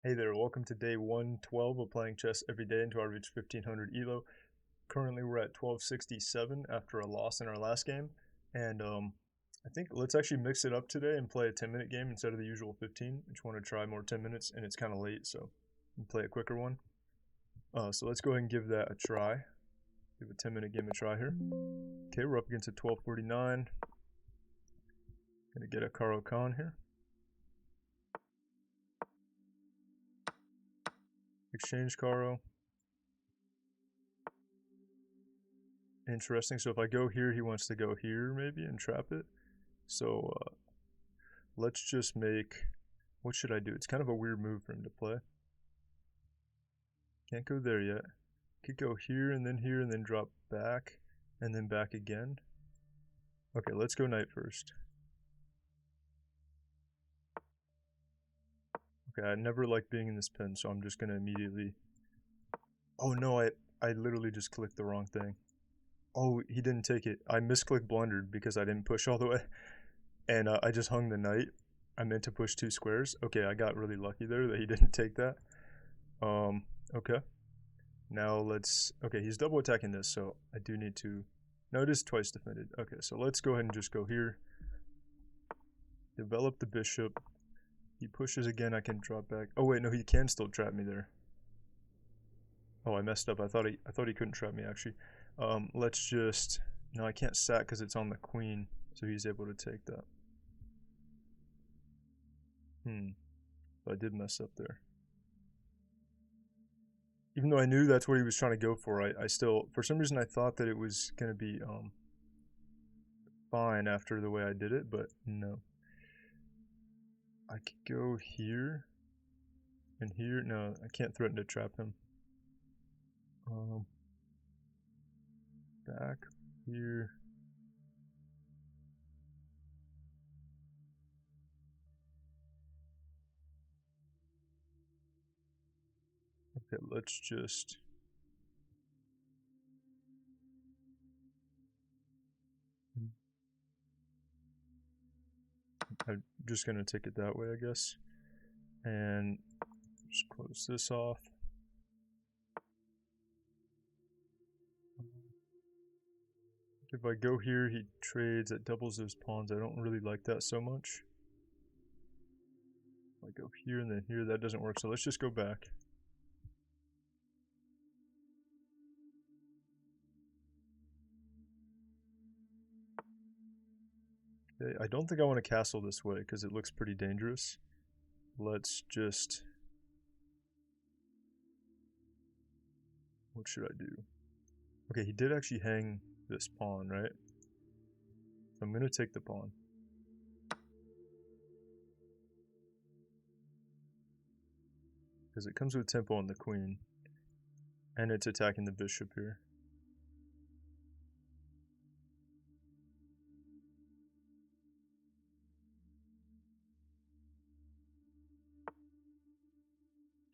Hey there, welcome to day 112 of playing chess every day into our reach 1500 Elo. Currently we're at 1267 after a loss in our last game, and I think let's actually mix it up today and play a 10-minute game instead of the usual 15. I just want to try more 10 minutes, and it's kind of late, so we'll play a quicker one. So let's go ahead and give that a try. Give a 10-minute game a try here. Okay, we're up against a 1249. Gonna get a Karo Khan here. Exchange Karo. Interesting. So if I go here, he wants to go here maybe and trap it. So let's just make, what should I do? It's kind of a weird move for him to play. Can't go there yet. Could go here and then drop back and then back again. Okay, let's go knight first. Okay, I never like being in this pin, so I'm just gonna immediately. Oh no, I literally just clicked the wrong thing. Oh, he didn't take it. I misclicked blundered because I didn't push all the way. And I just hung the knight. I meant to push 2 squares. Okay, I got really lucky there that he didn't take that. Okay. Now let's, okay, he's double attacking this, so I do need to, no, it is twice defended. Okay, so let's go ahead and just go here. Develop the bishop. He pushes again, I can drop back. Oh wait, no, he can still trap me there. Oh, I messed up. I thought he couldn't trap me actually. Let's just, no, I can't sack because it's on the queen, so he's able to take that. So I did mess up there. Even though I knew that's what he was trying to go for, I still, for some reason I thought that it was going to be fine after the way I did it, but no. I could go here and here. No, I can't threaten to trap him. Back here. Okay, let's just. I'm just gonna take it that way, I guess, and just close this off. If I go here, he trades. It doubles those pawns. I don't really like that so much. If I go here and then here, that doesn't work. So let's just go back. Okay, I don't think I want to castle this way because it looks pretty dangerous. Let's just. What should I do? Okay, he did actually hang this pawn, right? So I'm going to take the pawn. Because it comes with tempo on the queen. And it's attacking the bishop here.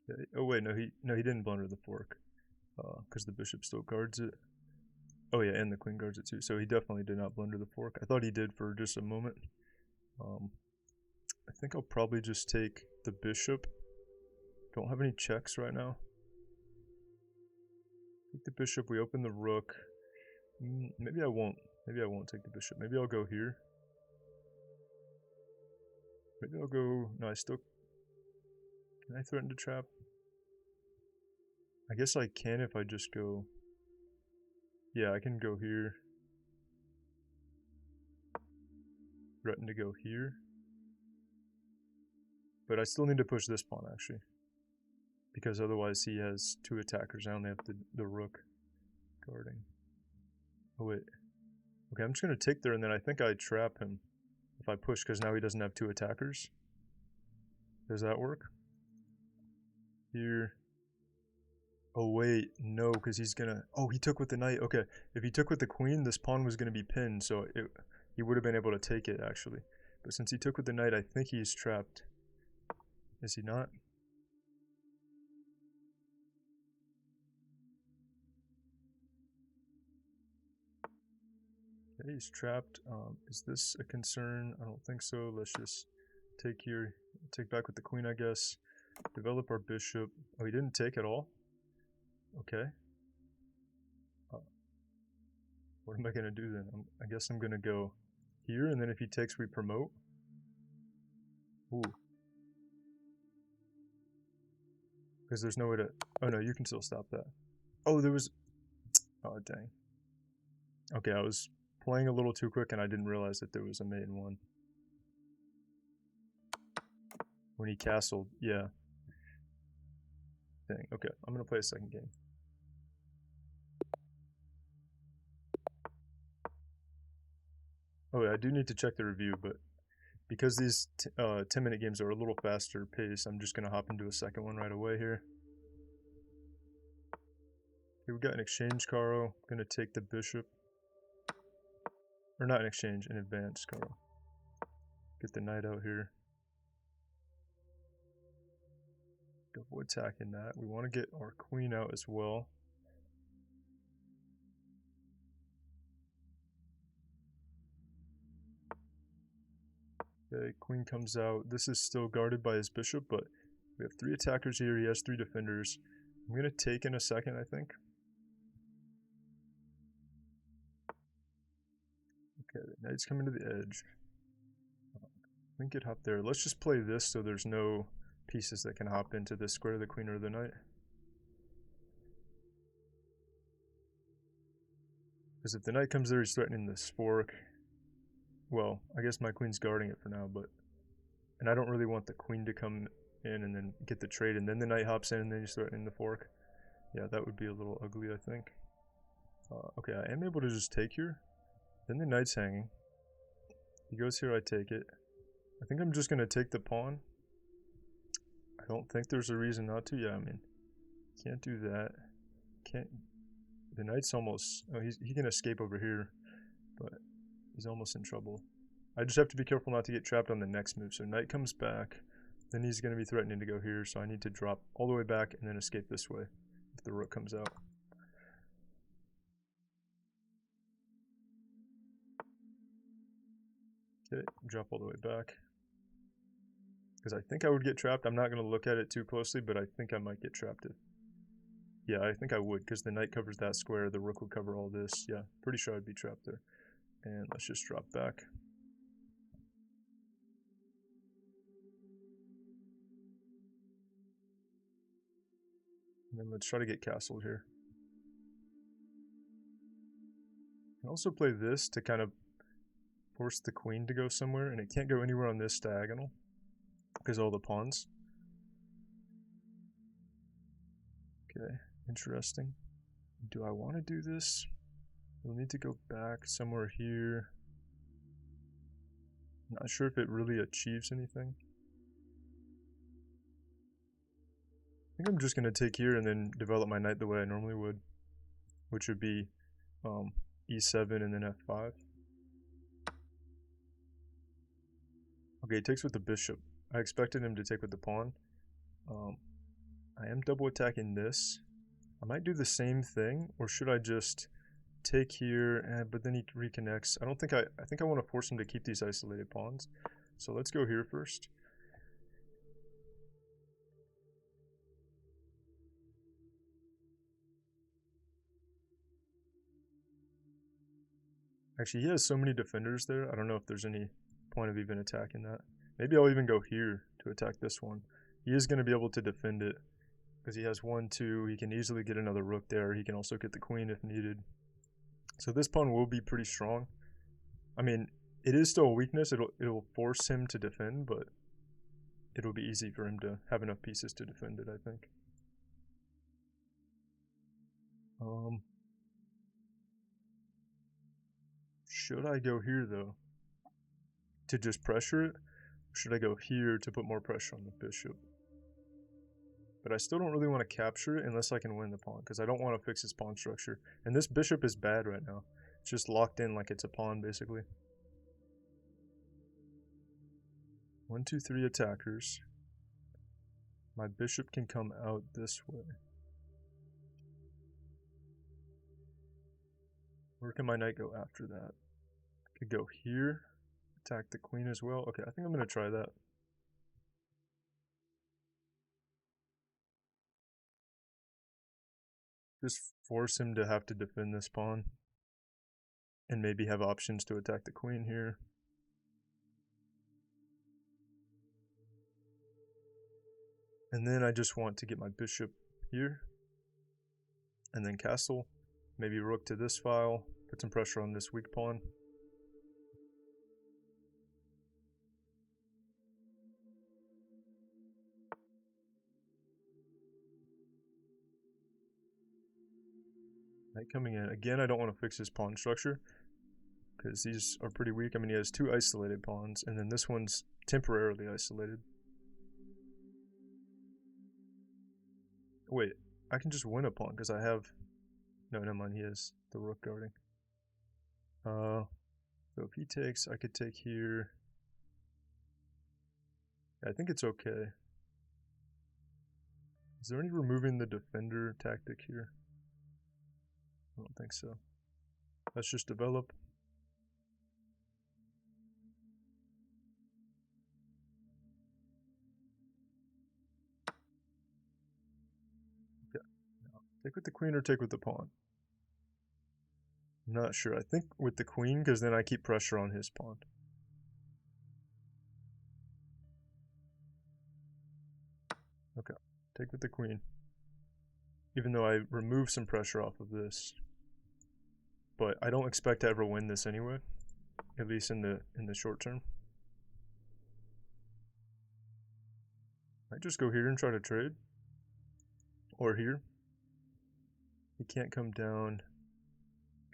Okay. Oh wait, no he didn't blunder the fork. Because the bishop still guards it. Oh yeah, and the queen guards it too. So he definitely did not blunder the fork. I thought he did for just a moment. I think I'll probably just take the bishop. Don't have any checks right now. Take the bishop, we open the rook. Maybe I won't. Maybe I won't take the bishop. Maybe I'll go here. Maybe I'll go. No, I still. Can I threaten to trap? I guess I can if I just go. Yeah, I can go here. Threaten to go here. But I still need to push this pawn actually. Because otherwise he has 2 attackers. I only have the rook guarding. Oh wait. Okay, I'm just going to take there and then I think I trap him if I push because now he doesn't have 2 attackers. Does that work? Here. Oh wait, no, because he's gonna. Oh, he took with the knight. Okay, if he took with the queen, this pawn was gonna be pinned, so he would have been able to take it actually. But since he took with the knight, I think he's trapped. Is he not? Okay, he's trapped. Is this a concern? I don't think so. Let's just take here, take back with the queen, I guess. Develop our bishop. Oh, he didn't take at all? Okay. What am I going to do then? I guess I'm going to go here, and then if he takes, we promote. Ooh. Because there's no way to... Oh no, you can still stop that. Oh, there was... Oh, dang. Okay, I was playing a little too quick and I didn't realize that there was a mate in one. When he castled, yeah. Dang, okay, I'm going to play a second game. Oh, yeah, I do need to check the review, but because these 10-minute games are a little faster pace, I'm just going to hop into a second one right away here. Okay, we got an exchange, Caro. Going to take the bishop. Or not an exchange, an advance, Caro. Get the knight out here. Double attacking that. We want to get our queen out as well. Okay, queen comes out. This is still guarded by his bishop, but we have 3 attackers here. He has 3 defenders. I'm going to take in a second, I think. Okay, the knight's coming to the edge. I think it hop there. Let's just play this so there's no pieces that can hop into this square, the queen or the knight. Because if the knight comes there, he's threatening this fork. Well, I guess my queen's guarding it for now, but... And I don't really want the queen to come in and then get the trade, and then the knight hops in and then he's threatening the fork. Yeah, that would be a little ugly, I think. Okay, I am able to just take here. Then the knight's hanging. He goes here, I take it. I think I'm just going to take the pawn. I don't think there's a reason not to. Yeah, I mean, can't do that. Can't. The knight's almost... Oh, he can escape over here, but he's almost in trouble. I just have to be careful not to get trapped on the next move. So knight comes back. Then he's going to be threatening to go here, so I need to drop all the way back and then escape this way if the rook comes out. Okay, drop all the way back. Because I think I would get trapped. I'm not going to look at it too closely, but I think I might get trapped. Yeah, I think I would, because the knight covers that square, the rook would cover all this. Yeah, pretty sure I'd be trapped there. And let's just drop back. And then let's try to get castled here. I can also play this to kind of force the queen to go somewhere, and it can't go anywhere on this diagonal because all the pawns. Okay, interesting. Do I want to do this? We'll need to go back somewhere here. Not sure if it really achieves anything. I think I'm just going to take here and then develop my knight the way I normally would, which would be e7 and then f5. Okay, he takes with the bishop. I expected him to take with the pawn. I am double attacking this. I might do the same thing, or should I just take here, but then he reconnects. I think I want to force him to keep these isolated pawns. So let's go here first. Actually, he has so many defenders there, I don't know if there's any point of even attacking that. Maybe I'll even go here to attack this one. He is going to be able to defend it, because he has 1, 2, he can easily get another rook there, he can also get the queen if needed. So this pawn will be pretty strong. I mean, it is still a weakness, it'll force him to defend, but it'll be easy for him to have enough pieces to defend it, I think. Should I go here though to just pressure it? Or should I go here to put more pressure on the bishop? But I still don't really want to capture it unless I can win the pawn, because I don't want to fix his pawn structure. And this bishop is bad right now. It's just locked in like it's a pawn basically. 1, 2, 3 attackers. My bishop can come out this way. Where can my knight go after that? Could go here, attack the queen as well. Okay, I think I'm going to try that. Just force him to have to defend this pawn. And maybe have options to attack the queen here. And then I just want to get my bishop here. And then castle. Maybe rook to this file. Put some pressure on this weak pawn. Knight coming in. Again, I don't want to fix his pawn structure, because these are pretty weak. I mean, he has 2 isolated pawns, and then this one's temporarily isolated. Wait, I can just win a pawn, because I have... No, never mind, he has the rook guarding. So if he takes, I could take here. Yeah, I think it's okay. Is there any removing the defender tactic here? I don't think so. Let's just develop. Okay. Now, take with the queen or take with the pawn? I'm not sure. I think with the queen, because then I keep pressure on his pawn. Okay. Take with the queen. Even though I remove some pressure off of this. But I don't expect to ever win this anyway. At least in the short term. Might just go here and try to trade. Or here. He can't come down.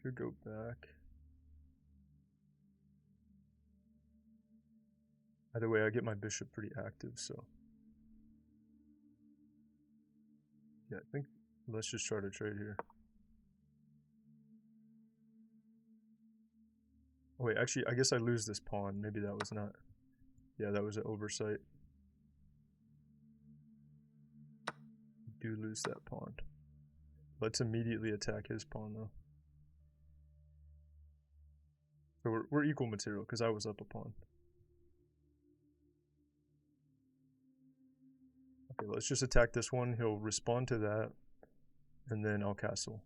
Could go back. Either way, I get my bishop pretty active, so. Yeah, I think let's just try to trade here. Oh wait, actually, I guess I lose this pawn. Maybe that was not. Yeah, that was an oversight. I do lose that pawn. Let's immediately attack his pawn, though. So we're equal material, because I was up a pawn. Okay, let's just attack this one. He'll respond to that, and then I'll castle.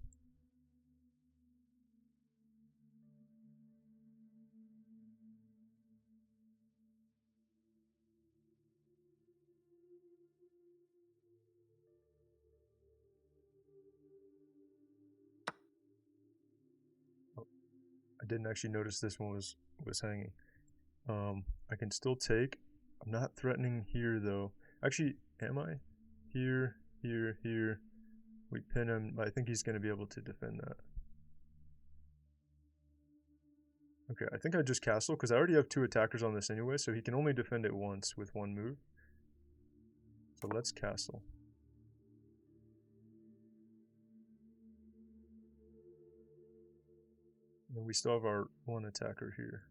Oh, I didn't actually notice this one was hanging. I can still take. I'm not threatening here, though. Actually, am I? Here, here, here. We pin him. I think he's going to be able to defend that. Okay, I think I just castle, because I already have 2 attackers on this anyway, so he can only defend it once with 1 move. So let's castle. And we still have our 1 attacker here.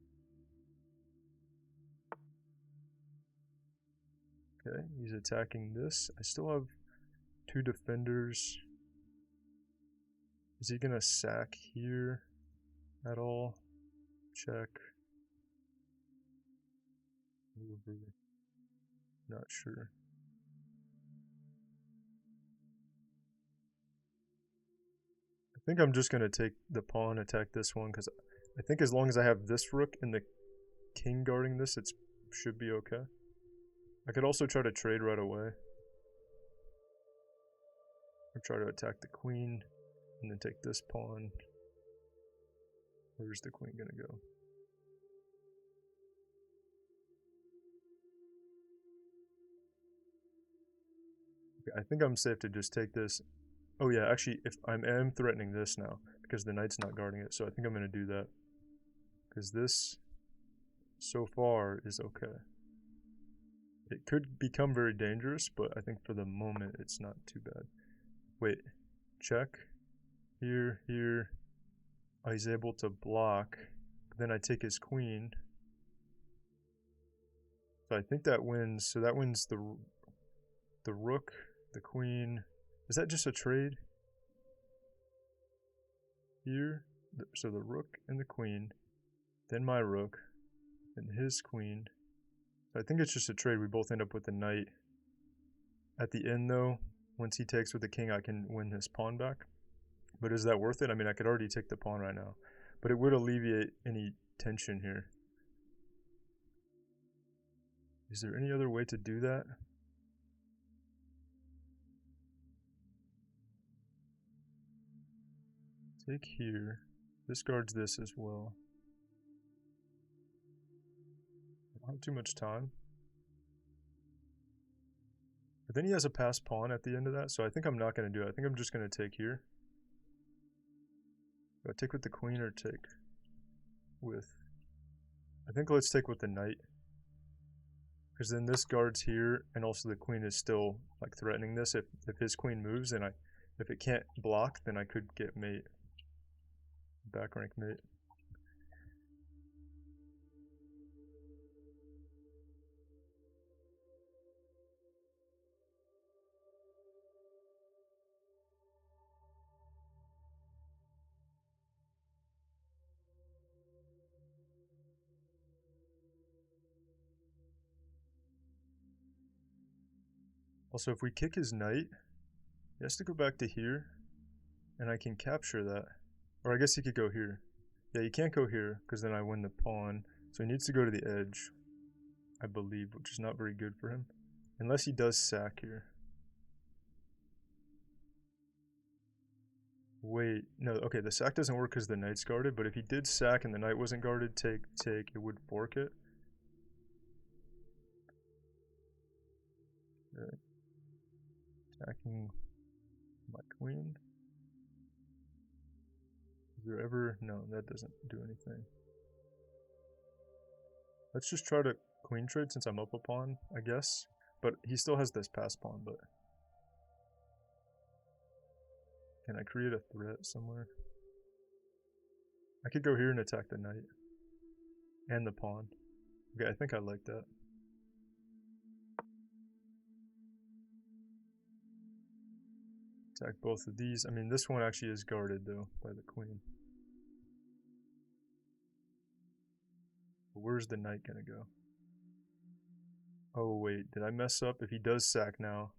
Okay, he's attacking this. I still have 2 defenders. Is he going to sack here at all? Check. Not sure. I think I'm just going to take the pawn, attack this one, because I think as long as I have this rook and the king guarding this, it should be okay. I could also try to trade right away. Or try to attack the queen, and then take this pawn. Where's the queen going to go? Okay, I think I'm safe to just take this. Oh yeah, actually, if I am threatening this now, because the knight's not guarding it, so I think I'm going to do that. Because this, so far, is okay. It could become very dangerous, but I think for the moment, it's not too bad. Wait, check. Here, here. Oh, he's able to block. Then I take his queen. So I think that wins. So that wins the rook, the queen. Is that just a trade? Here, so the rook and the queen, then my rook, and his queen. So I think it's just a trade. We both end up with the knight. At the end, though, once he takes with the king, I can win his pawn back. But is that worth it? I mean, I could already take the pawn right now, but it would alleviate any tension here. Is there any other way to do that? Take here. This guards this as well. I don't have too much time. But then he has a passed pawn at the end of that, so I think I'm not going to do it. I think I'm just going to take here. Do I take with the queen or take with... I think let's take with the knight. Because then this guards here, and also the queen is still like threatening this. If his queen moves, and if it can't block, then I could get mate. Back rank mate. Also, if we kick his knight, he has to go back to here, and I can capture that. Or I guess he could go here. Yeah, he can't go here, because then I win the pawn. So he needs to go to the edge, I believe, which is not very good for him. Unless he does sack here. Wait, no, okay, the sack doesn't work because the knight's guarded, but if he did sack and the knight wasn't guarded, take, it would fork it. Okay. Attacking my queen. Is there ever... No, that doesn't do anything. Let's just try to queen trade since I'm up a pawn, I guess. But he still has this pass pawn, but... Can I create a threat somewhere? I could go here and attack the knight. And the pawn. Okay, I think I like that. Attack both of these. I mean, this one actually is guarded, though, by the queen. But where's the knight gonna go? Oh, wait, did I mess up? If he does sack now,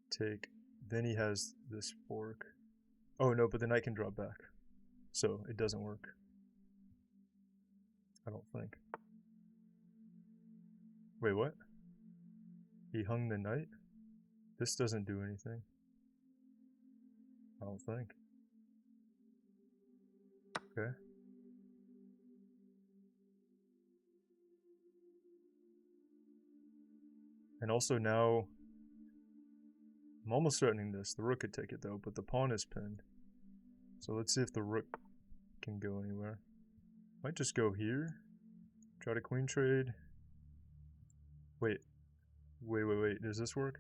take, then he has this fork. Oh, no, but the knight can drop back. So, it doesn't work. I don't think. Wait, what? He hung the knight? This doesn't do anything. I don't think. Okay. And also now, I'm almost threatening this. The rook could take it though, but the pawn is pinned. So let's see if the rook can go anywhere. Might just go here. Try to queen trade. Wait. Does this work?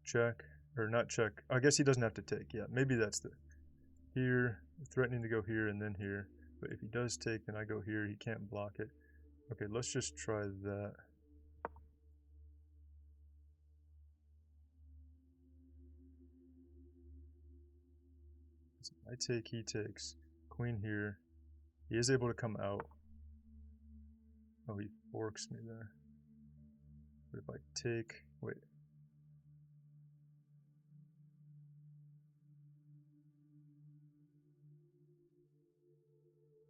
Check. Or not check. I guess he doesn't have to take. Yeah, maybe that's the... Here. Threatening to go here and then here. But if he does take, then I go here. He can't block it. Okay, let's just try that. I take, he takes. Queen here. He is able to come out. Oh, he forks me there. But if I take... Wait.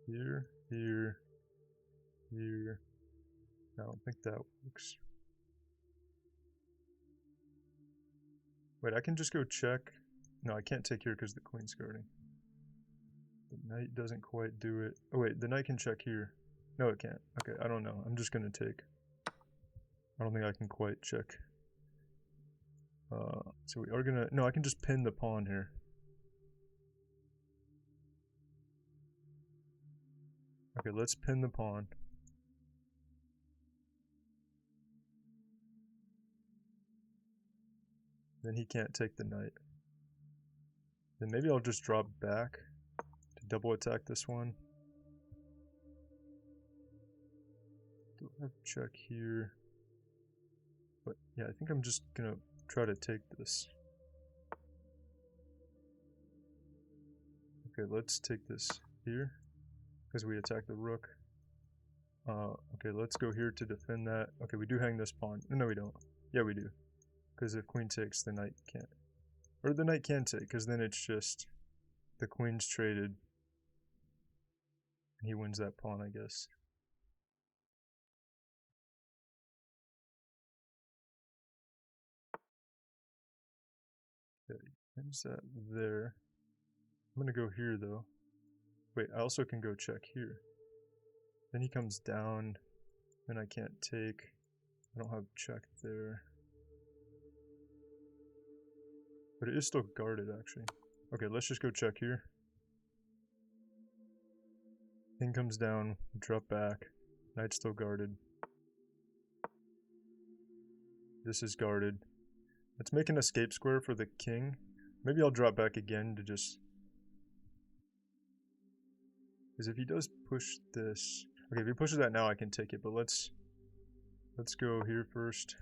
Here, here, here. I don't think that works. Wait, I can just go check. No, I can't take here because the queen's guarding. The knight doesn't quite do it. Oh wait, the knight can check here. No, it can't. Okay, I don't know. I'm just gonna take. I don't think I can quite check. So we are gonna... No, I can just pin the pawn here. Okay, let's pin the pawn. Then he can't take the knight. Then maybe I'll just drop back to double attack this one. Don't have check here. But yeah, I think I'm just gonna try to take this. Okay, let's take this here. Because we attack the rook. Okay, let's go here to defend that. Okay, we do hang this pawn. No, we don't. Yeah, we do. Because if queen takes, the knight can't. Or the knight can take, because then it's just... the queen's traded. He wins that pawn, I guess. Okay, when's that there? I'm gonna go here though. Wait, I also can go check here. Then he comes down, and I can't take. I don't have check there. But it is still guarded, actually. Okay, let's just go check here. King comes down, drop back. Knight's still guarded. This is guarded. Let's make an escape square for the king. Maybe I'll drop back again to just... Because if he does push this... Okay, if he pushes that now, I can take it, but let's go here first.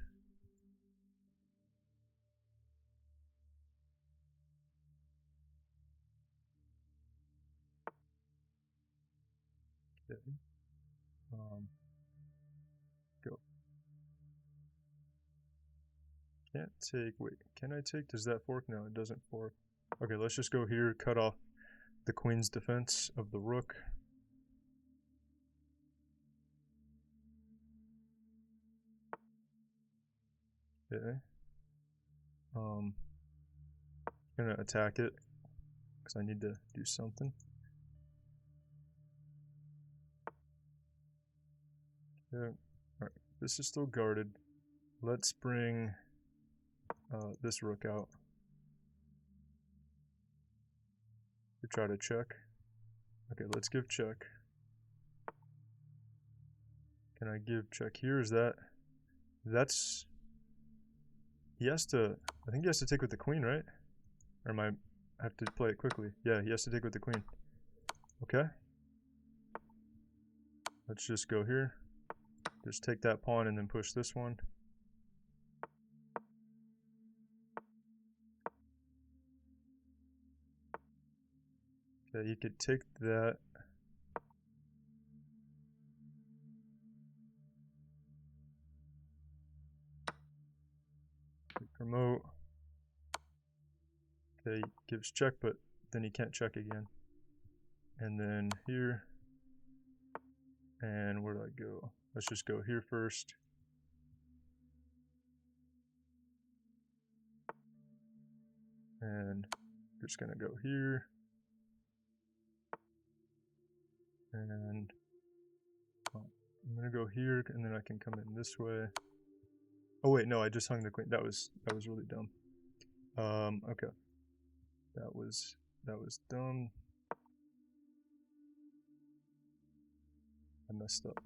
Okay. Go. Can't take... Wait, can I take? Does that fork? No, it doesn't fork. Okay, let's just go here, cut off the queen's defense of the rook. Okay. Gonna attack it because I need to do something. Okay. Alright, this is still guarded. Let's bring this rook out. We try to check. Okay, let's give check. Can I give check here? Is that... That's... He has to... I think he has to take with the queen, right? Or am I have to play it quickly? Yeah, he has to take with the queen. Okay. Let's just go here. Just take that pawn and then push this one. Okay, he could take that. Promote. Okay, he gives check, but then he can't check again. And then here. And where do I go? Let's just go here first. And just gonna go here. And I'm gonna go here, and then I can come in this way. Oh wait, no, I just hung the queen. That was really dumb. Okay. That was dumb. I messed up.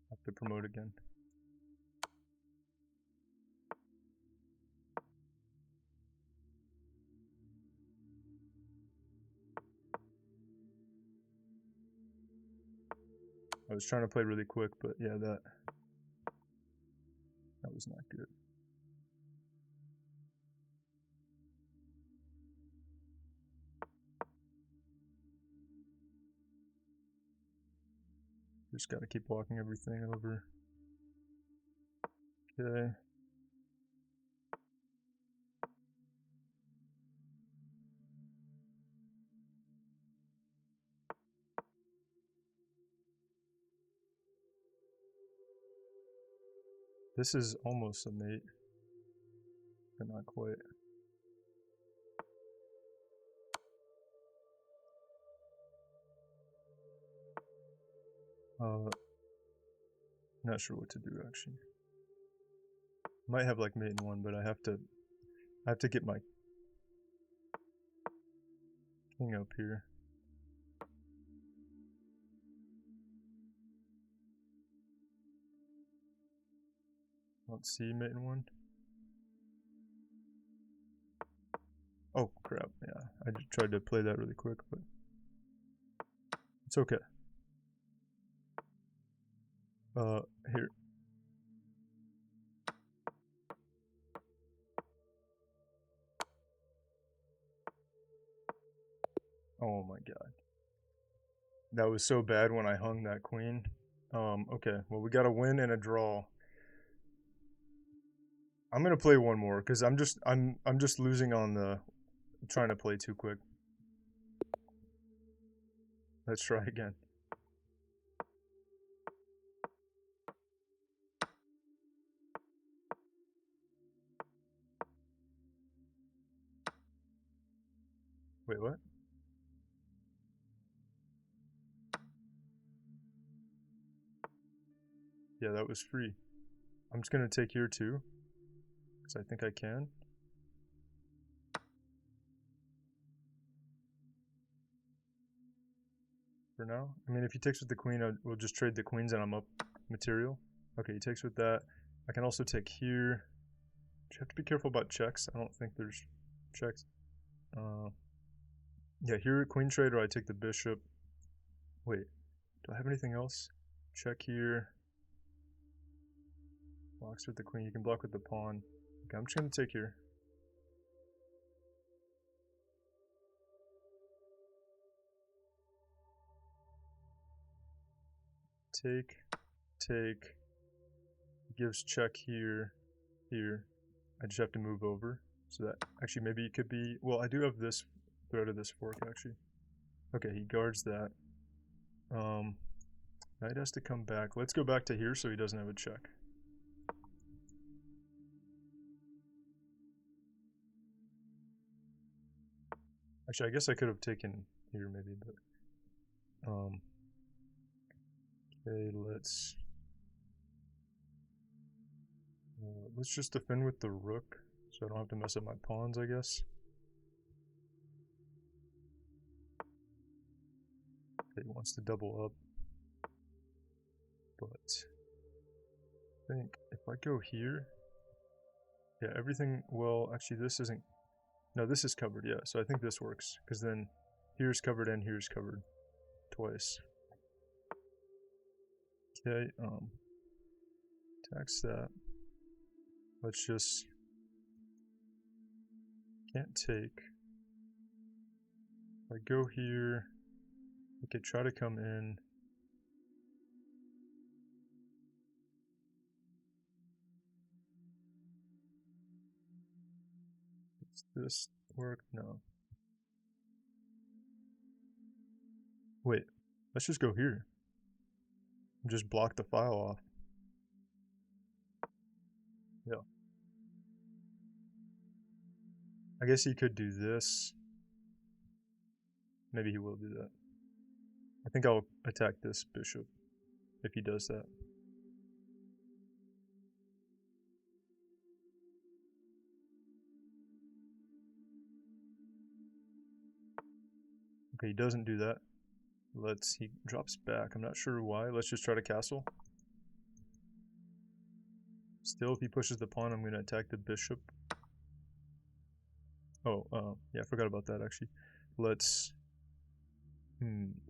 Have to promote again. I was trying to play really quick, but yeah, that was not good. Just gotta keep walking everything over. Okay. This is almost a mate, but not quite. Not sure what to do actually. Might have like mate in one, but I have to get my king up here. Let's see, mate in one. Oh crap! Yeah, I just tried to play that really quick, but it's okay. Here. Oh my god. That was so bad when I hung that queen. Okay, well we got a win and a draw. I'm gonna play one more because I'm just losing on the trying to play too quick. Let's try again. Wait, what? Yeah, that was free. I'm just gonna take here too, because I think I can. For now. I mean, if he takes with the queen, we'll just trade the queens and I'm up material. Okay, he takes with that. I can also take here. You have to be careful about checks. I don't think there's checks. Yeah, here queen trade, or I take the bishop. Wait, do I have anything else? Check here. Blocks with the queen. You can block with the pawn. Okay, I'm just gonna take here. Take, take. Gives check here, here. I just have to move over. So that actually maybe it could be. Well, I do have this thread of this fork actually. Okay, he guards that. Knight has to come back. Let's go back to here so he doesn't have a check. Actually, I guess I could have taken here maybe, but okay, let's just defend with the rook so I don't have to mess up my pawns, I guess. Okay, he wants to double up, but I think if I go here, yeah, everything, well, actually this isn't, no, this is covered, yeah, so I think this works, because then here's covered and here's covered twice. Okay, tax that. Let's just, can't take. If I go here, I could try to come in. Does this work? No. Wait, let's just go here. Just block the file off. Yeah. I guess he could do this. Maybe he will do that. I think I'll attack this bishop if he does that. Okay, he doesn't do that. He drops back. I'm not sure why. Let's just try to castle. Still, if he pushes the pawn, I'm going to attack the bishop. Oh, yeah, I forgot about that actually. Let's,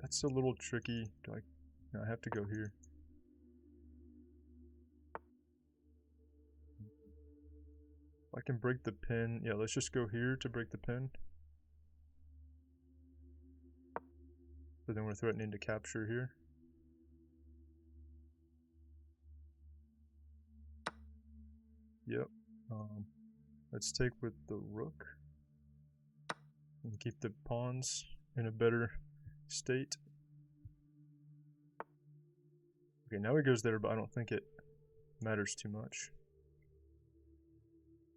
that's a little tricky. No, I have to go here. If I can break the pin, yeah, let's just go here to break the pin. So then we're threatening to capture here. Yep. Let's take with the rook and keep the pawns in a better state. Okay, now he goes there, but I don't think it matters too much.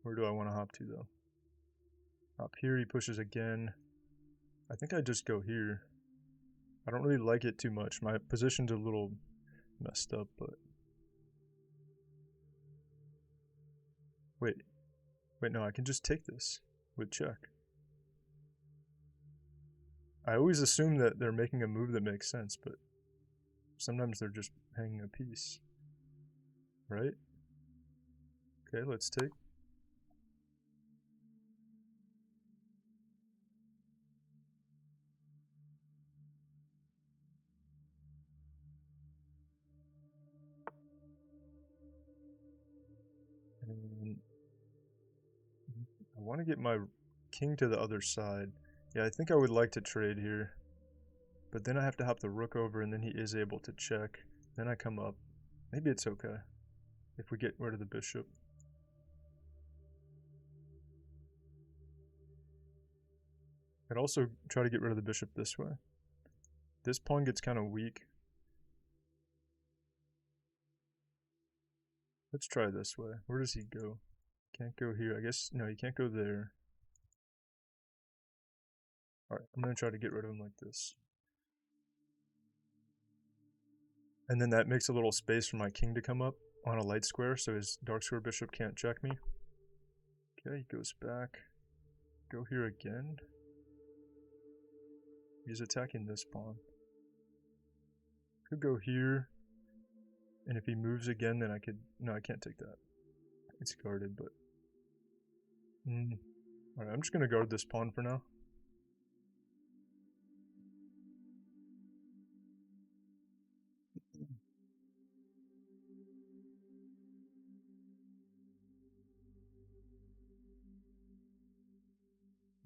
Where do I want to hop to though? Hop here, he pushes again. I think I just go here. I don't really like it too much. My position's a little messed up, but wait, no, I can just take this with check. I always assume that they're making a move that makes sense, but sometimes they're just hanging a piece, right? Okay, let's take. And I want to get my king to the other side. Yeah, I think I would like to trade here. But then I have to hop the rook over, and then he is able to check. Then I come up. Maybe it's okay if we get rid of the bishop. I'd also try to get rid of the bishop this way. This pawn gets kind of weak. Let's try this way. Where does he go? Can't go here. I guess, no, he can't go there. Alright, I'm going to try to get rid of him like this. And then that makes a little space for my king to come up on a light square, so his dark square bishop can't check me. Okay, he goes back. Go here again. He's attacking this pawn. Could go here. And if he moves again, then I could... No, I can't take that. It's guarded, but... Alright, I'm just going to guard this pawn for now.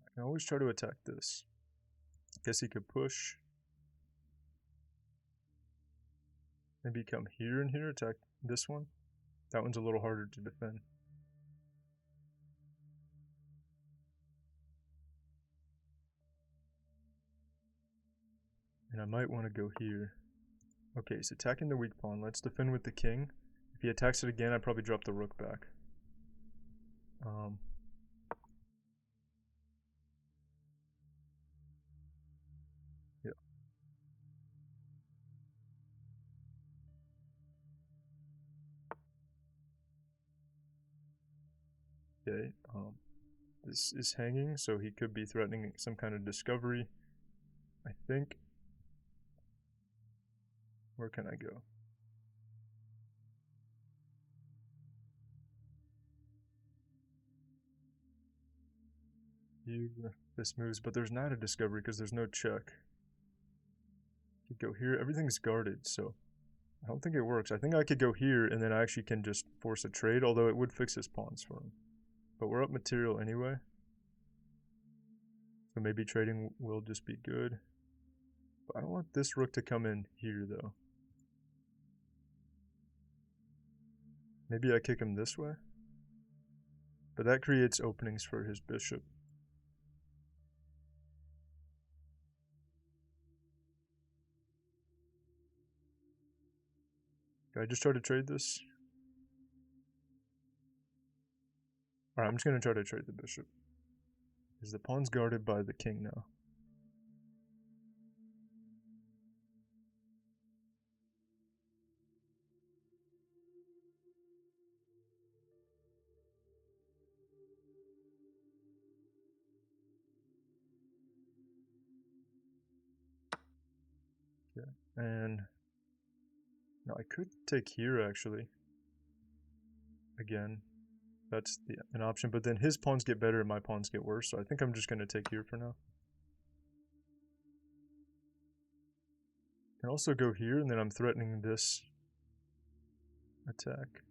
I can always try to attack this. Guess he could push. Maybe come here and here, attack this one. That one's a little harder to defend. And I might want to go here. Okay, he's attacking the weak pawn. Let's defend with the king. If he attacks it again, I'd probably drop the rook back. Yeah. Okay, this is hanging, so he could be threatening some kind of discovery. I think. Where can I go? Here, this moves, but there's not a discovery because there's no check. Could go here. Everything's guarded, so I don't think it works. I think I could go here, and then I actually can just force a trade, although it would fix his pawns for him. But we're up material anyway. So maybe trading will just be good. But I don't want this rook to come in here, though. Maybe I kick him this way. But that creates openings for his bishop. Can I just try to trade this? Alright, I'm just going to try to trade the bishop. Because the pawn's guarded by the king now. Okay, and now I could take here actually. Again, that's an option, but then his pawns get better and my pawns get worse, so I think I'm just going to take here for now. I can also go here, and then I'm threatening this attack.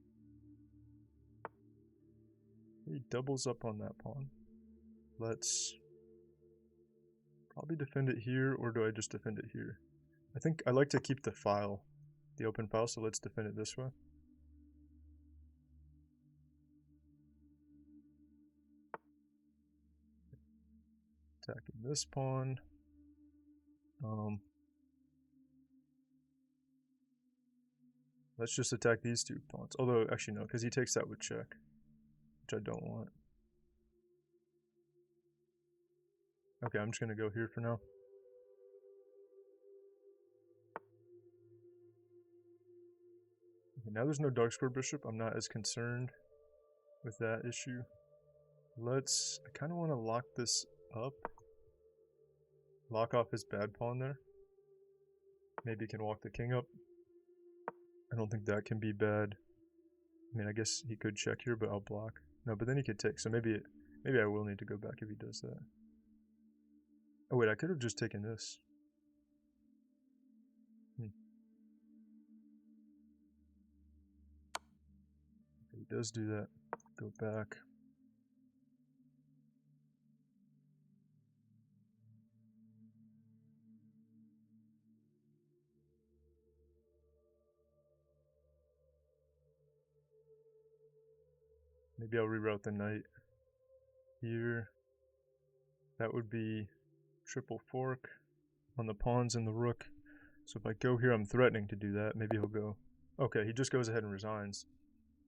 He doubles up on that pawn. Let's probably defend it here, or do I just defend it here? I think I like to keep the file, the open file, so let's defend it this way. Attacking this pawn. Let's just attack these two pawns. Although, actually no, because he takes that with check, which I don't want. Okay, I'm just going to go here for now. Okay, now there's no dark square bishop. I'm not as concerned with that issue. I kind of want to lock this up. Lock off his bad pawn there. Maybe he can walk the king up. I don't think that can be bad. I mean, I guess he could check here, but I'll block. No, but then he could take, so maybe I will need to go back if he does that. Oh wait, I could have just taken this. He does do that. Go back. Maybe I'll reroute the knight here. That would be triple fork on the pawns and the rook. So if I go here, I'm threatening to do that. Maybe he'll go. Okay, he just goes ahead and resigns.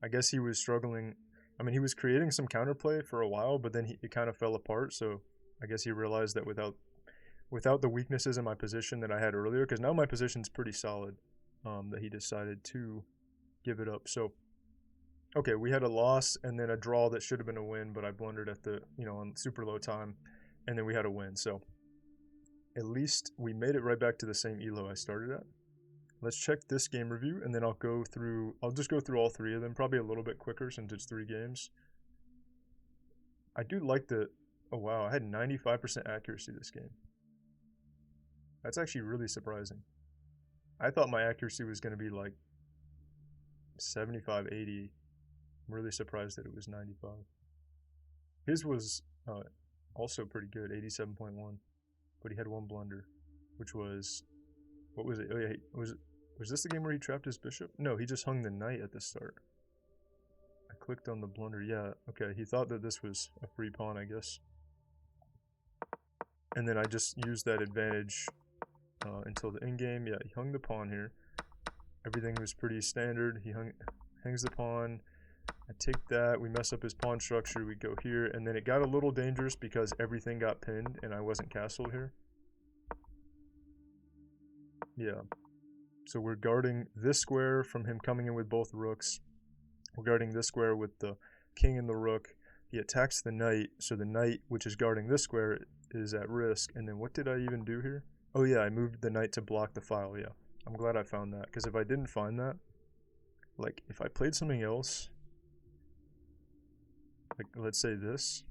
I guess he was struggling. I mean, he was creating some counterplay for a while, but then it kind of fell apart. So I guess he realized that without the weaknesses in my position that I had earlier, because now my position's pretty solid, that he decided to give it up. So, okay, we had a loss and then a draw that should have been a win, but I blundered at the, on super low time, and then we had a win. So at least we made it right back to the same elo I started at. Let's check this game review, and then I'll just go through all three of them, probably a little bit quicker since it's 3 games. I do like oh wow, I had 95% accuracy this game. That's actually really surprising. I thought my accuracy was going to be like 75, 80. I'm really surprised that it was 95. His was also pretty good, 87.1, but he had 1 blunder, which was, what was it? Oh yeah, was this the game where he trapped his bishop? No, he just hung the knight at the start. I clicked on the blunder. Yeah, okay, he thought that this was a free pawn, I guess. And then I just used that advantage until the end game. Yeah, he hung the pawn here. Everything was pretty standard. He hangs the pawn. I take that. We mess up his pawn structure. We go here, and then it got a little dangerous because everything got pinned and I wasn't castled here. Yeah. So we're guarding this square from him coming in with both rooks. We're guarding this square with the king and the rook. He attacks the knight, so the knight, which is guarding this square, is at risk. And then what did I even do here? Oh yeah, I moved the knight to block the file, yeah. I'm glad I found that, because if I didn't find that, like, if I played something else, like, let's say this,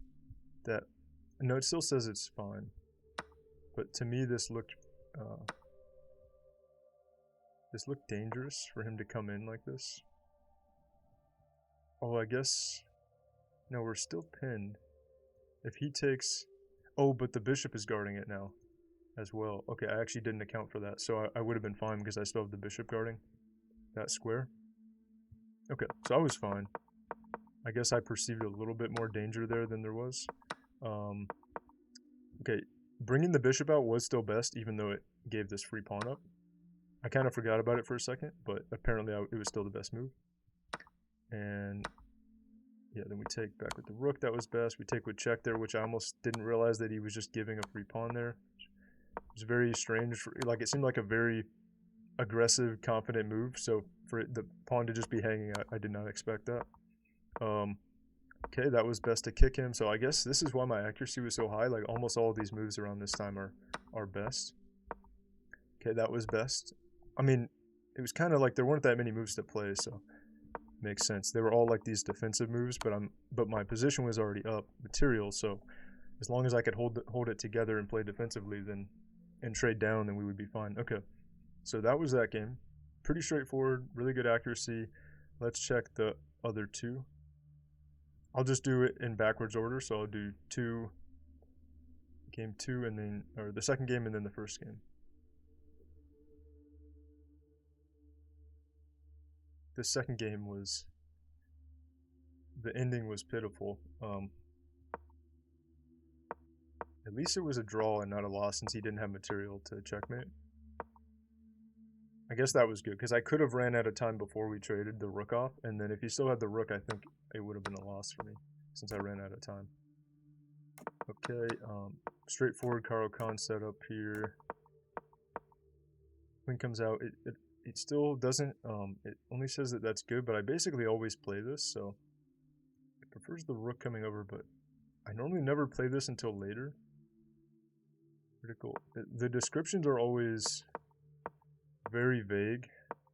no, it still says it's fine, but to me this looked dangerous for him to come in like this. Oh, I guess, no, we're still pinned. If he takes, oh, but the bishop is guarding it now as well. Okay, I actually didn't account for that, so I would have been fine because I still have the bishop guarding that square. Okay, so I was fine. I guess I perceived a little bit more danger there than there was. Okay, bringing the bishop out was still best, even though it gave this free pawn up. I kind of forgot about it for a second, but apparently it was still the best move. And yeah, then we take back with the rook. That was best. We take with check there, which I almost didn't realize that he was just giving a free pawn there. It was very strange. Like, it seemed like a very aggressive, confident move. So for the pawn to just be hanging, I did not expect that. Okay, that was best to kick him. So I guess this is why my accuracy was so high. Like, almost all of these moves around this time are best. Okay, that was best. I mean, it was kind of like there weren't that many moves to play, so makes sense. They were all like these defensive moves, but my position was already up material, so as long as I could hold it together and play defensively and trade down, then we would be fine. Okay, so that was that game. Pretty straightforward, really good accuracy. Let's check the other two. I'll just do it in backwards order, so I'll do game 2 and then, or the second game and then the first game. The second game the ending was pitiful. At least it was a draw and not a loss since he didn't have material to checkmate. I guess that was good, because I could have ran out of time before we traded the rook off, and then if he still had the rook, I think it would have been a loss for me, since I ran out of time. Okay, straightforward Caro-Kann setup here. Queen comes out, it still doesn't, it only says that that's good, but I basically always play this, so it prefers the rook coming over, but I normally never play this until later. Critical. The descriptions are always very vague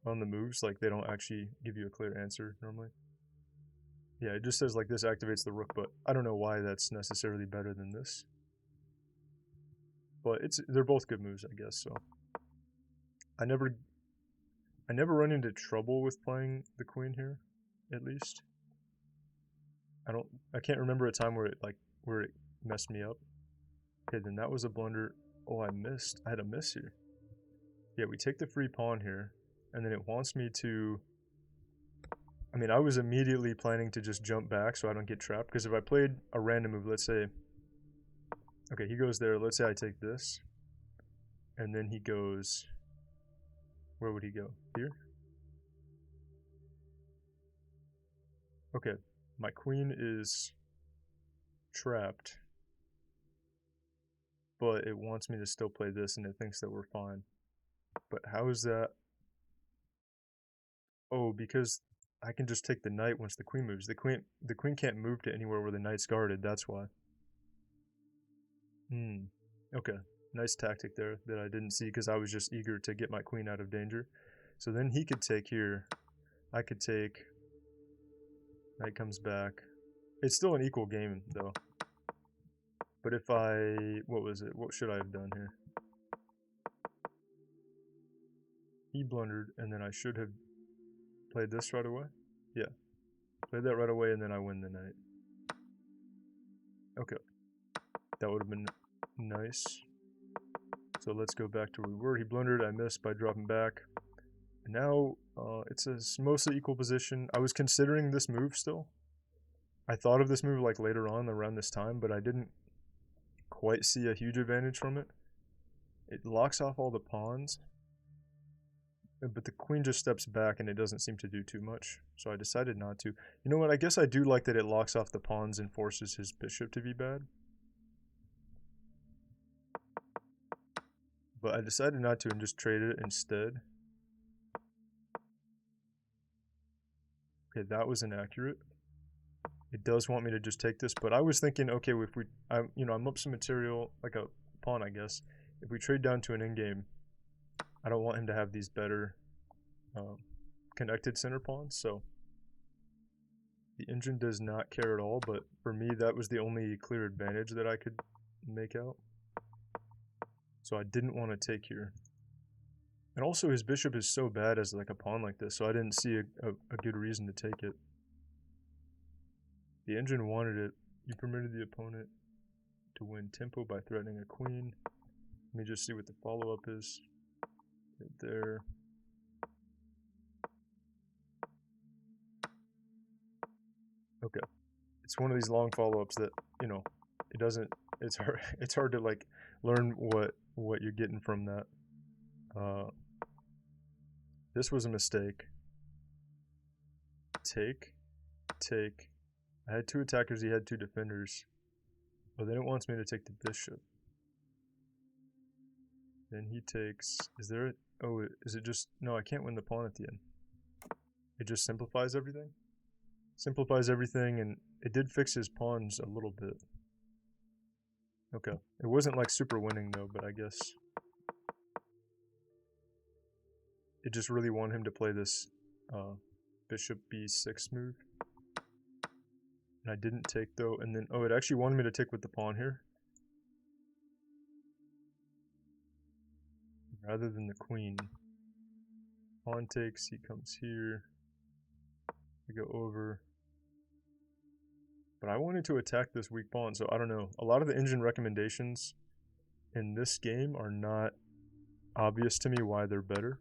on the moves, like they don't actually give you a clear answer normally. Yeah, it just says like this activates the rook, but I don't know why that's necessarily better than this. But they're both good moves, I guess, so. I never run into trouble with playing the queen here, at least. I can't remember a time where it messed me up. Okay, then that was a blunder. Oh, I missed. I had a miss here. Yeah, we take the free pawn here, and then it wants me to... I mean, I was immediately planning to just jump back so I don't get trapped, because if I played a random move, let's say Okay, he goes there. Let's say I take this. And then he goes... Where would he go? Here? Okay, my queen is trapped. But it wants me to still play this, and it thinks that we're fine. But how is that? Oh, because I can just take the knight once the queen moves. The queen can't move to anywhere where the knight's guarded. That's why. Okay. Nice tactic there that I didn't see because I was just eager to get my queen out of danger. So then he could take here. I could take. Knight comes back. It's still an equal game though. But if I... What was it? What should I have done here? He blundered, and then I should have played this right away. Yeah. Played that right away, and then I win the knight. Okay. That would have been nice. So let's go back to where we were. He blundered. I missed by dropping back. And now it's a mostly equal position. I was considering this move still. I thought of this move like later on around this time, but I didn't quite see a huge advantage from it. It locks off all the pawns, but the queen just steps back and it doesn't seem to do too much. So I decided not to. You know what? I guess I do like that it locks off the pawns and forces his bishop to be bad. But I decided not to and just traded it instead. Okay, that was inaccurate. It does want me to just take this, but I was thinking, okay, if I'm up some material, like a pawn, I guess. If we trade down to an endgame, I don't want him to have these better connected center pawns, so the engine does not care at all, but for me, that was the only clear advantage that I could make out. So I didn't want to take here. And also his bishop is so bad as like a pawn like this, so I didn't see a good reason to take it. The engine wanted it. You permitted the opponent to win tempo by threatening a queen. Let me just see what the follow-up is. Right there. Okay. It's one of these long follow-ups that, it doesn't, it's hard to like learn what you're getting from that. This was a mistake. Take. I had two attackers, he had two defenders. But then it wants me to take the bishop. Then he takes, is it just, no, I can't win the pawn at the end. It just simplifies everything. Simplifies everything, and it did fix his pawns a little bit. Okay. It wasn't like super winning though, but I guess it just really wanted him to play this bishop b6 move. And I didn't take though, and then, it actually wanted me to take with the pawn here. Rather than the queen. Pawn takes, he comes here. We go over. But I wanted to attack this weak pawn, so I don't know. A lot of the engine recommendations in this game are not obvious to me why they're better.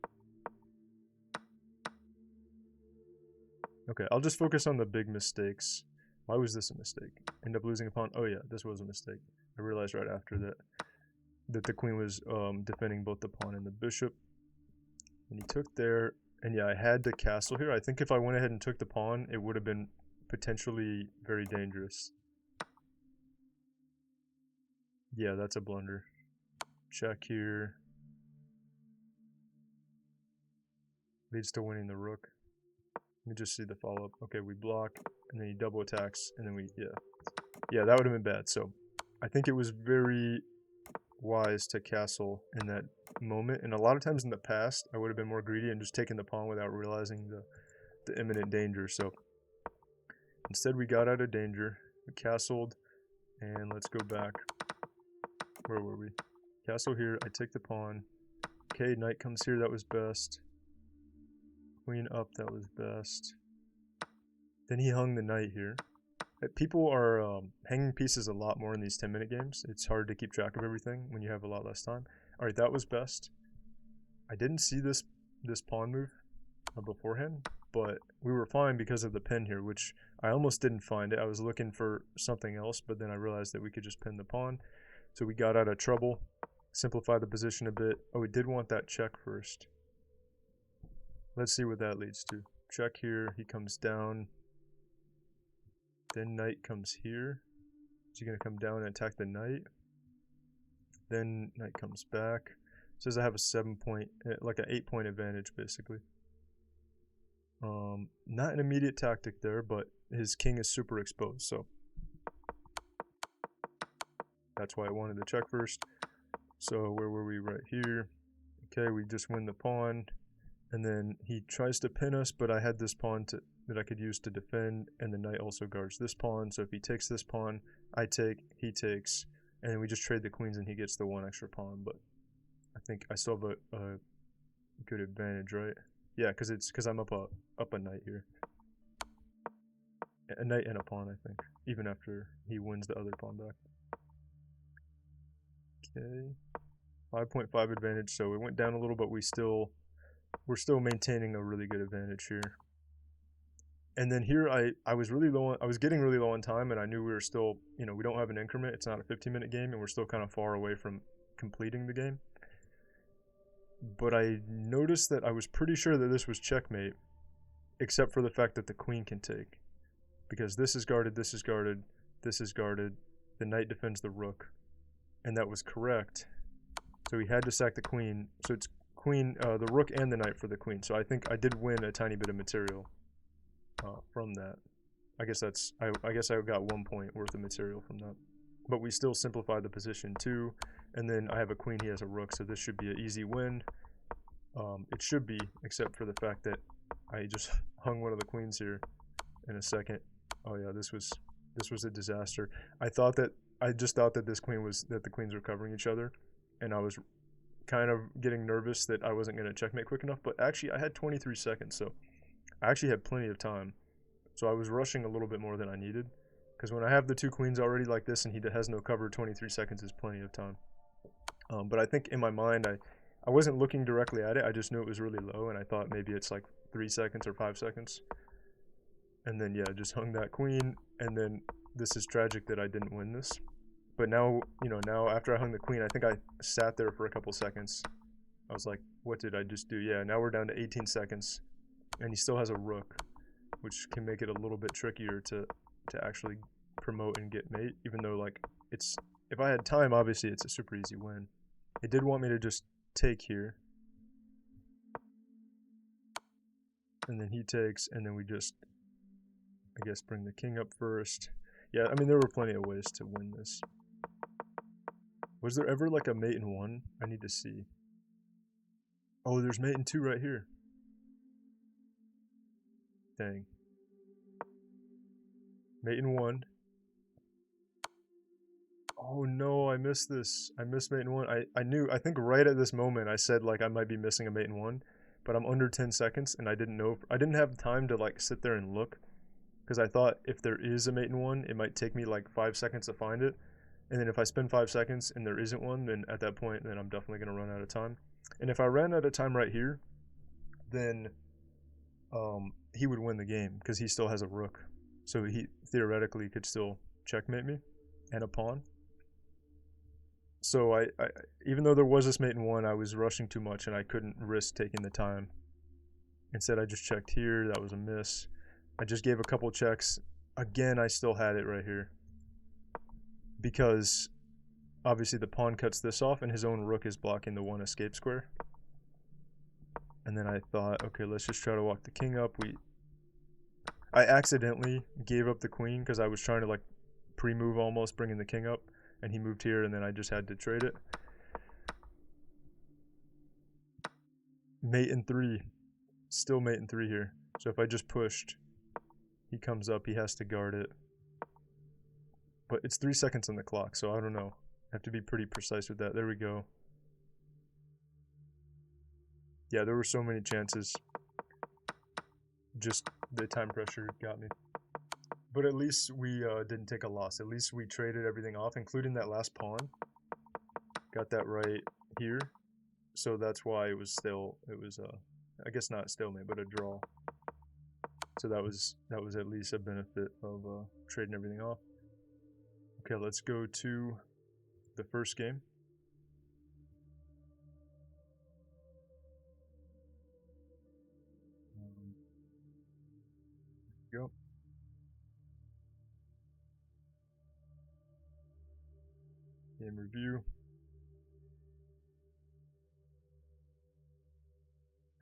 Okay, I'll just focus on the big mistakes. Why was this a mistake? End up losing a pawn. Oh yeah, this was a mistake. I realized right after that the queen was defending both the pawn and the bishop. And he took there, and yeah, I had to castle here. I think if I went ahead and took the pawn, it would have been potentially very dangerous. Yeah, that's a blunder. Check here. Leads to winning the rook. Let me just see the follow-up. Okay, we block, and then he double attacks, and then yeah, that would have been bad. So I think it was very wise to castle in that moment. And a lot of times in the past, I would have been more greedy and just taken the pawn without realizing the imminent danger. So instead, we got out of danger. We castled, and let's go back. Where were we? Castle here. I take the pawn. Okay, knight comes here. That was best. Queen up, that was best. Then he hung the knight here. People are hanging pieces a lot more in these 10-minute games. It's hard to keep track of everything when you have a lot less time. Alright, that was best. I didn't see this pawn move beforehand, but we were fine because of the pin here, which I almost didn't find it. I was looking for something else, but then I realized that we could just pin the pawn. So we got out of trouble, simplify the position a bit. Oh, we did want that check first. Let's see what that leads to. Check here, he comes down. Then knight comes here. Is he going to come down and attack the knight? Then knight comes back. Says I have a 7-point, like an 8-point advantage basically. Not an immediate tactic there, but his king is super exposed, so that's why I wanted to check first. So where were we? Right here. Okay, we just win the pawn, and then he tries to pin us, but I had this pawn that I could use to defend, and the knight also guards this pawn. So if he takes this pawn, I take, he takes, and then we just trade the queens, and he gets the 1 extra pawn. But I think I still have a good advantage, right? Yeah, because I'm up a knight here. A knight and a pawn, I think, even after he wins the other pawn back. Okay, 5.5 advantage, so it went down a little, but we're still maintaining a really good advantage here. And then here I was really low on, I was getting really low on time, and I knew we were still, you know, we don't have an increment, it's not a 15-minute game, and we're still kind of far away from completing the game. But I noticed that I was pretty sure that this was checkmate, except for the fact that the queen can take. Because this is guarded, this is guarded, this is guarded, the knight defends the rook. And that was correct. So he had to sack the queen. So it's queen, the rook and the knight for the queen. So I think I did win a tiny bit of material from that. I guess I got 1 point worth of material from that. But we still simplified the position too. And then I have a queen, he has a rook, so this should be an easy win. It should be, except for the fact that I just hung one of the queens here in a second. Oh yeah, this was a disaster. I just thought that the queens were covering each other, and I was kind of getting nervous that I wasn't going to checkmate quick enough, but actually I had 23 seconds, so I actually had plenty of time. So I was rushing a little bit more than I needed, because when I have the 2 queens already like this and he has no cover, 23 seconds is plenty of time. But I think in my mind, I wasn't looking directly at it, I just knew it was really low, and I thought maybe it's like 3 seconds or 5 seconds. And then, yeah, just hung that queen, and then this is tragic that I didn't win this. But now, you know, now after I hung the queen, I think I sat there for a couple seconds. I was like, what did I just do? Yeah, now we're down to 18 seconds, and he still has a rook, which can make it a little bit trickier to actually promote and get mate, even though, like, if I had time, obviously it's a super easy win. It did want me to just take here. And then he takes, and then we just, I guess, bring the king up first. Yeah, I mean, there were plenty of ways to win this. Was there ever like a mate in 1? I need to see. Oh, there's mate in 2 right here. Dang. Mate in 1. Oh no, I missed this. I missed mate in 1. I think right at this moment I said like I might be missing a mate in 1, but I'm under 10 seconds and I didn't know. I didn't have time to like sit there and look, because I thought if there is a mate in 1, it might take me like 5 seconds to find it. And then if I spend 5 seconds and there isn't one, then at that point, then I'm definitely going to run out of time. And if I ran out of time right here, then he would win the game because he still has a rook. So he theoretically could still checkmate me and a pawn. So I even though there was this mate in 1, I was rushing too much and I couldn't risk taking the time. Instead, I just checked here. That was a miss. I just gave a couple checks. Again, I still had it right here, because obviously the pawn cuts this off and his own rook is blocking the 1 escape square. And then I thought, okay, let's just try to walk the king up. I accidentally gave up the queen because I was trying to like pre-move almost, bringing the king up, and he moved here, and then I just had to trade it. Mate in 3. Still mate in 3 here. So if I just pushed, he comes up, he has to guard it. But it's 3 seconds on the clock, so I don't know. I have to be pretty precise with that. There we go. Yeah, there were so many chances. Just the time pressure got me. But at least we didn't take a loss. At least we traded everything off, including that last pawn. Got that right here. So that's why it was I guess not stalemate, but a draw. So that was at least a benefit of trading everything off. Okay, let's go to the first game. Go. Game review.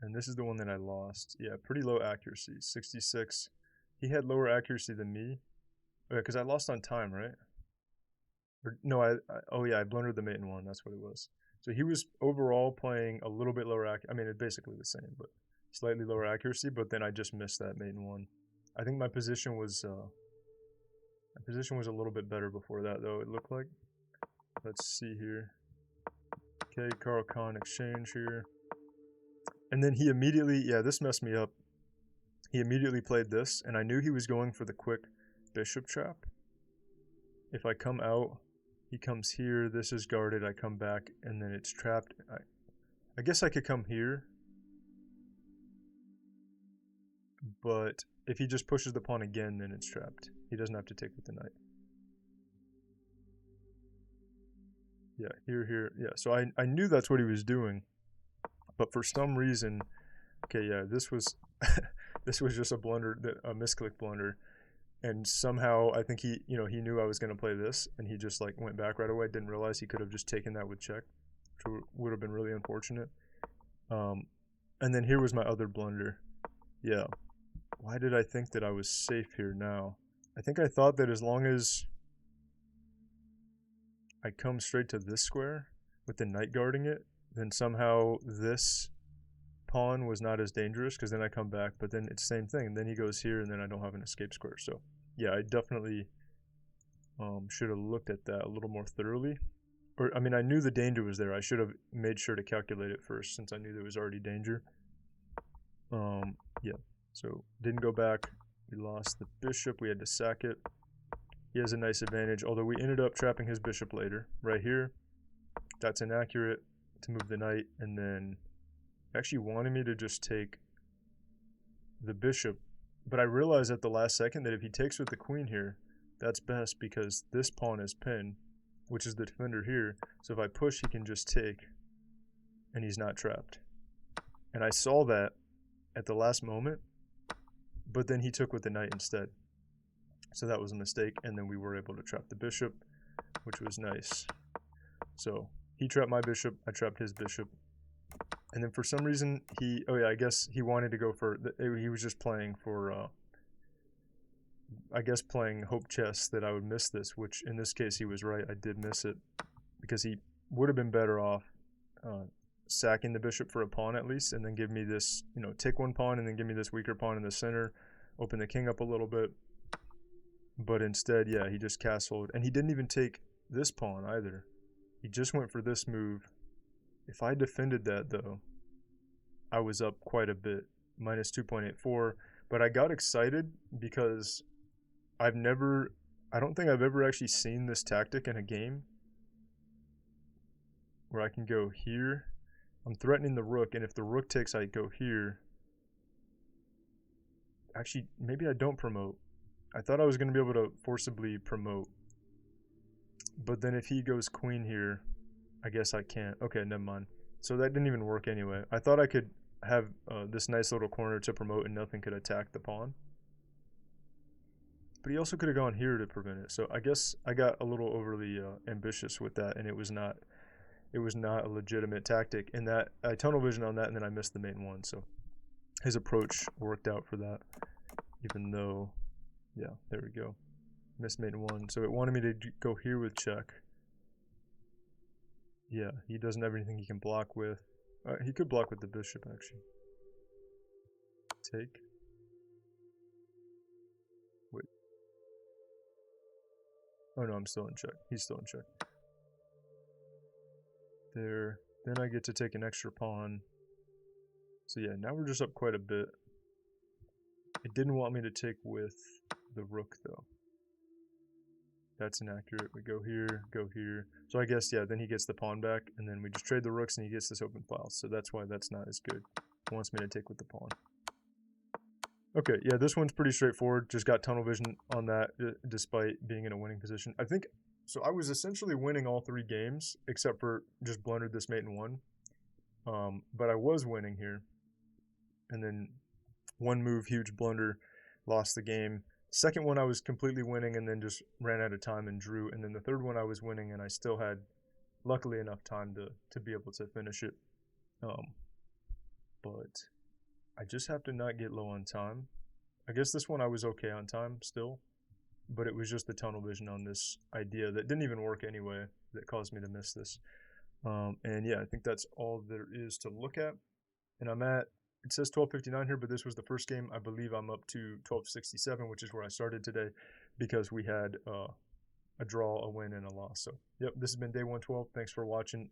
And this is the one that I lost. Yeah, pretty low accuracy, 66. He had lower accuracy than me. Because I lost on time, right? Or, no, oh yeah, I blundered the mate in one. That's what it was. So he was overall playing a little bit lower I mean, it's basically the same, but slightly lower accuracy. But then I just missed that mate in one. I think my position was a little bit better before that, though. It looked like. Let's see here. Okay, Carl Khan exchange here. And then he immediately, yeah, this messed me up. He immediately played this, and I knew he was going for the quick bishop trap. If I come out, he comes here, this is guarded, I come back, and then it's trapped. I guess I could come here, but if he just pushes the pawn again, then it's trapped. He doesn't have to take with the knight. Yeah, here, yeah. So I knew that's what he was doing, but for some reason, okay, yeah, this was this was just a blunder, a misclick blunder, and somehow I think he knew I was going to play this, and he just like went back right away. Didn't realize he could have just taken that with check, which would have been really unfortunate. And then here was my other blunder. Yeah, why did I think that I was safe here now? I think I thought that as long as I come straight to this square with the knight guarding it, then somehow this pawn was not as dangerous, because then I come back, but then it's the same thing. And then he goes here, and then I don't have an escape square. So yeah, I definitely should have looked at that a little more thoroughly. Or I mean, I knew the danger was there. I should have made sure to calculate it first, since I knew there was already danger. Yeah, so didn't go back. We lost the bishop. We had to sack it. He has a nice advantage, although we ended up trapping his bishop later. Right here, that's inaccurate to move the knight, and then actually wanted me to just take the bishop, but I realized at the last second that if he takes with the queen here, that's best, because this pawn is pinned, which is the defender here. So if I push, he can just take, and he's not trapped. And I saw that at the last moment, but then he took with the knight instead. So that was a mistake, and then we were able to trap the bishop, which was nice. So he trapped my bishop, I trapped his bishop. And then for some reason, I guess he wanted to go for, he was just playing for, I guess playing hope chess that I would miss this, which in this case he was right, I did miss it. Because he would have been better off sacking the bishop for a pawn at least, and then give me this, take one pawn and then give me this weaker pawn in the center, open the king up a little bit. But instead, yeah, he just castled, and he didn't even take this pawn either. He just went for this move. If I defended that, though, I was up quite a bit, minus 2.84. But I got excited because I don't think I've ever actually seen this tactic in a game, where I can go here. I'm threatening the rook, and if the rook takes, I go here. Actually, maybe I don't promote. I thought I was going to be able to forcibly promote. But then if he goes queen here, I guess I can't. Okay, never mind. So that didn't even work anyway. I thought I could have this nice little corner to promote and nothing could attack the pawn. But he also could have gone here to prevent it. So I guess I got a little overly ambitious with that, and it was not a legitimate tactic. And that I tunnel vision on that, and then I missed the main one. So his approach worked out for that, even though, yeah, there we go. Missed mate one. So it wanted me to go here with check. Yeah, he doesn't have anything he can block with. He could block with the bishop, actually. Take. Wait. Oh no, I'm still in check. He's still in check. There. Then I get to take an extra pawn. So yeah, now we're just up quite a bit. It didn't want me to take with the rook, though. That's inaccurate. We go here, go here. So I guess, yeah, then he gets the pawn back, and then we just trade the rooks, and he gets this open file. So that's why that's not as good. He wants me to take with the pawn. Okay, yeah, this one's pretty straightforward. Just got tunnel vision on that, despite being in a winning position. I think So I was essentially winning all 3 games, except for just blundered this mate and won. But I was winning here, and then one move, huge blunder, lost the game. Second one I was completely winning, and then just ran out of time and drew. And then the third one I was winning, and I still had, luckily, enough time to be able to finish it. Um, but I just have to not get low on time. I guess this one I was okay on time still, but it was just the tunnel vision on this idea that didn't even work anyway that caused me to miss this. And yeah, I think that's all there is to look at. And I'm at, it says 1259 here, but this was the first game. I believe I'm up to 1267, which is where I started today, because we had a draw, a win, and a loss. So, yep, this has been day 112. Thanks for watching.